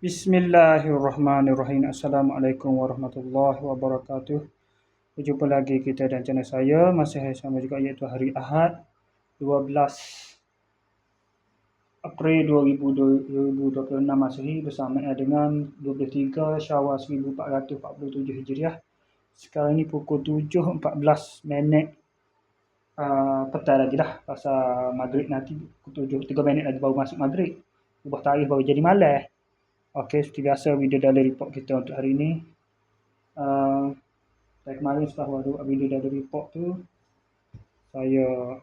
Bismillahirrahmanirrahim. Assalamualaikum warahmatullahi wabarakatuh. Berjumpa lagi kita dan channel saya. Masih hari sama juga iaitu hari Ahad 12 April 2026 Masehi bersama dengan 23 Syawal 1447 Hijriah. Sekarang ni pukul 7.14 minit petang lagi dah. Pasal maghrib nanti pukul 7, 3 minit lagi baru masuk maghrib. Ubah tarikh baru jadi malam. Okey, seperti biasa video dari report kita untuk hari ini. Dari kemarin setelah video dari report tu, saya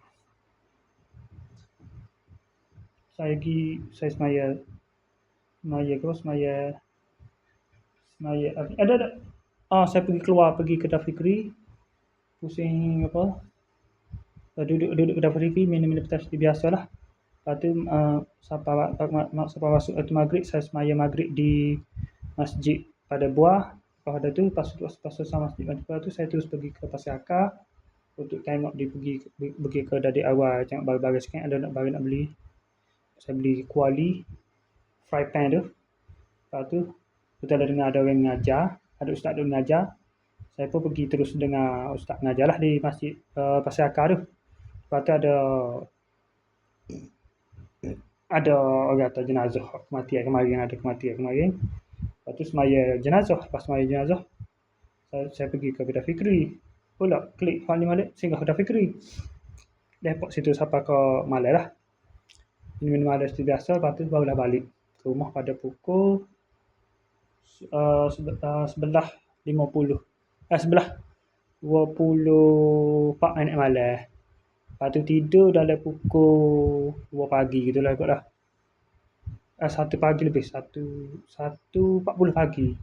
semaya ada saya pergi kedai Fikri, pusing apa, duduk kedai Fikri minum petas seperti biasalah. Lepas tu sampai masuk waktu maghrib, saya semaya maghrib di masjid pada buah. Pada tu pas sama masjid pada buah tu, saya terus pergi ke Pasar Akar untuk tengok dia pergi ke Dadik Awal, tengok barang-barang sikit ada nak beli. Saya beli kuali fry pan tu. Lepas tu kita dengar ada orang mengajar, ada ustaz tu mengajar. Saya pun pergi terus dengar ustaz mengajar lah di masjid Pasar Akar tu. Lepas tu ada orang kata jenazah kematian kemarin. Lepas tu semaya jenazah. Lepas semaya jenazah, saya pergi ke kedai Fikri. Pula klik hal ni balik singgah kedai Fikri. Depok situ sampai ke Malai lah. Minum malam seperti biasa. Lepas tu barulah balik ke rumah pada pukul 11.50. 11.24 minit malam. Lepas tu tidur dalam pukul 2 pagi gitulah kot lah. 1 pagi lebih, 1.40 pagi.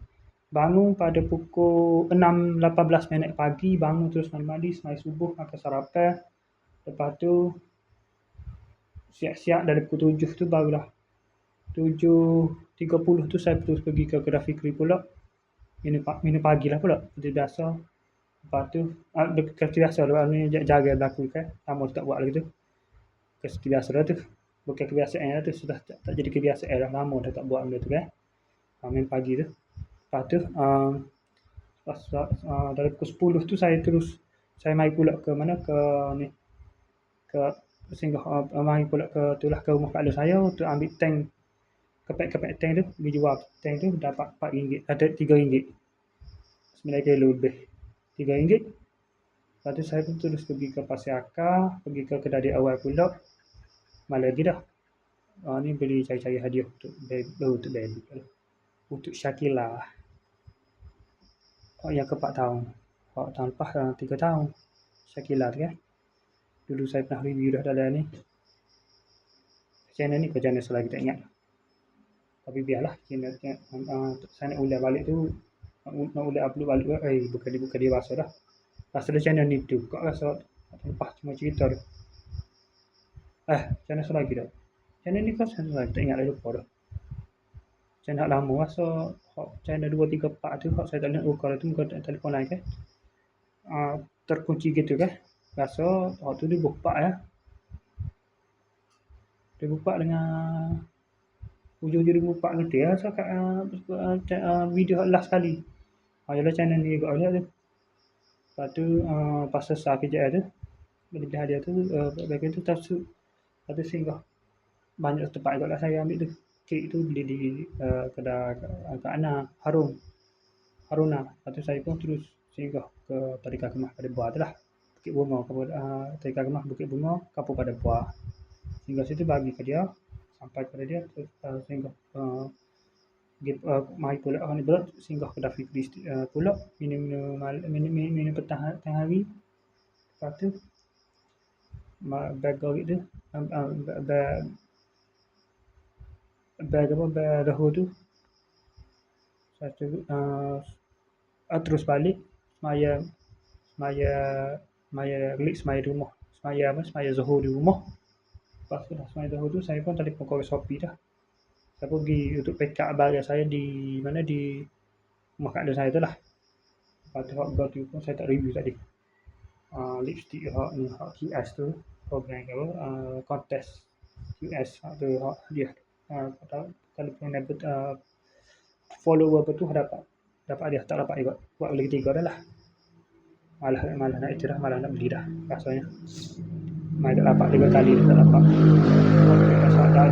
Bangun pada pukul 6.18 minit pagi, bangun terus mandi, semai subuh, makan sarapan. Lepas tu siap-siap dari pukul 7 tu barulah 7.30 tu saya terus pergi ke kedai Fikri pula. Minum pagi lah pula, seperti biasa. Lepas tu, seperti biasa lah, ni jaga berlaku kan. Lama tak buat lagi tu. Seperti biasa lah tu. Bukan kebiasaan lah tu, sudah tak jadi kebiasaan lah. Lama dah tak buat benda tu kan. Minum pagi tu. Lepas tu, dari pukul 10 tu saya mari pula ke mana, mari pula ke rumah Pak Long saya untuk ambil tank, kepek tank tu, pergi jual tank tu, dapat RM4, ada RM3. 9 kilo lebih. RM3. Lepas tu saya pun terus pergi ke Pasar Akar, pergi ke kedai awal pula. Malam lagi dah. Ni beli cari-cari hadiah untuk baby. Untuk Syakila. Yang ke 4 tahun. Tahun lepas 3 tahun. Syakila tu kan. Dulu saya pernah review dah dalam ni. Channel ni ke channel selagi tak ingat. Tapi biarlah. Saya nak ulang balik tu. Nak ulang upload balik. Bukan dia rasa dah. Rasa dah channel ni tu. Kau rasa lepas cuma cerita tu. Channel selagi dah. Channel ni kan channel selagi. Tak ingat dah, lupa dah. Channel lama rasa. Channel 2, 3, 4 tu. Saya tak nak buka tu. Muka telefon lain kan. Terkunci gitu kan. Rasa tu dia buka ya. Dia buka dengan hujung-hujung dia buka nanti ya. So kat video last kali. Ialah channel ni juga ada tu. Lepas tu pas selesai kerja tu, beli hadiah tu, bagian tu lepas tu singgah banyak tempat juga lah saya ambil tu. Kek tu beli di kedai Kak Ana Haruna. Lepas tu saya pun terus singgah ke Tadika Kemah pada buah tu lah. Bukit Bunga, Tadika Kemah Bukit Bunga, Kampung pada buah. Singgah situ bagi ke dia, sampai pada dia terus singgah mari pula ni pula singgah kedai Fikri pula minum petang hari. Lepas tu bag tu bag dahulu tu satu terus balik semaya di rumah, semaya Zuhur di rumah. Lepas tu dah semaya Zuhur tu saya pun telefon ke Shopee dah. Saya pergi untuk pick up barang saya di mana, di rumah Kak Long saya tu lah. Lepas tu harga tu pun saya tak review tadi. Lipstick ni QS tu program apa, kontes QS tu dia telefon follower apa tu dapat hadiah, tak dapat juga buat kali ketiga dah lah. Malah nak itu dah, malah nak beli dah rasanya. Mai tak dapat 3 kali tak dapat. Rasa dah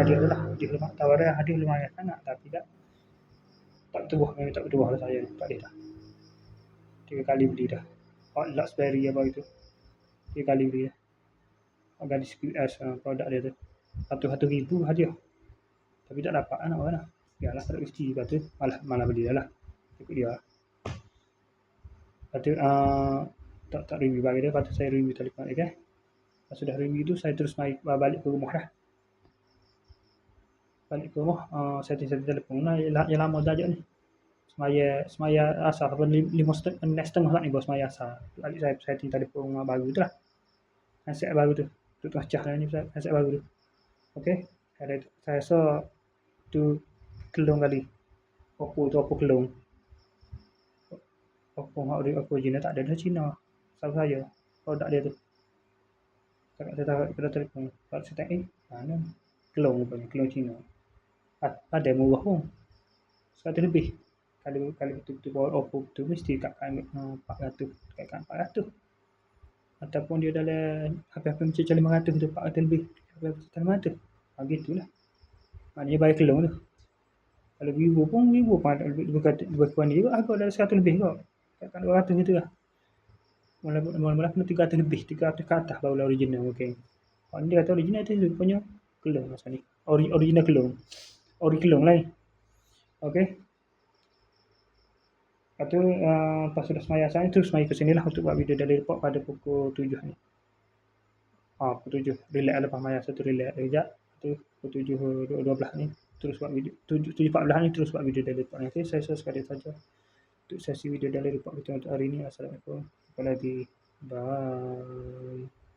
hadiah tu lah, hadiah lemak tawar dah, hadiah lumayan sangat tapi tak bertubuh, memang tak bertubuh lah saya ni, tak boleh dah. 3 kali beli dah. Outlots Berry apa itu. 3 kali beli dah. Gadis QS produk dia tu. RM100,000 hadiah. Tapi tak dapat nak mana. Biarlah tak rezeki, lepas tu malah beli dah lah. Ikut dia. Lepas tu tak review bagi dia, lepas tu saya review telefon dia kan. Lepas sudah review tu saya terus balik ke rumah dah. Balik ke rumah, setting telefon lah yang lama dah ajak ni. Semaya asar apa 5:30 lah ni bos semaya asar. Balik saya setting telefon baru tu lah. Handset baru tu. Tu tengah cah ni handset baru tu. Okey. Saya rasa tu kelong kali. Oppo kelong. Oppo original tak ada dah Cina. Tahu saya produk dia tu. Saya tahu telefon. Kalau saya tengok mana kelong rupanya, kelong Cina. Ada murah pun. 100 lebih. Kalau betul-betul Oppo tu mesti kat 400, kat 400. Ataupun dia dalam HP macam 500 tu, 400 lebih. HP macam 500. Gitulah. Maknanya bayar kelong tu. Kalau Vivo pun lebih kurang juga harga dalam 100 lebih kot. Kat 200 gitu lah. Mula-mula kena 300 lebih, 300 ke atas barulah original mungkin. Kalau dia kata original tu rupanya kelong masa ni. Original kelong. Ori kelong lah ni. Okey. Lepas tu pas sudah semaya saya terus mai ke sini lah untuk buat video daily report pada pukul 7 ni. Pukul 7. Relax lepas maya satu relax kejap. Tu pukul 7.12 ni terus buat video. 7.14 ni terus buat video daily report ni. Okay, saya sekali saja untuk sesi video daily report kita untuk hari ni. Assalamualaikum. Jumpa lagi. Bye.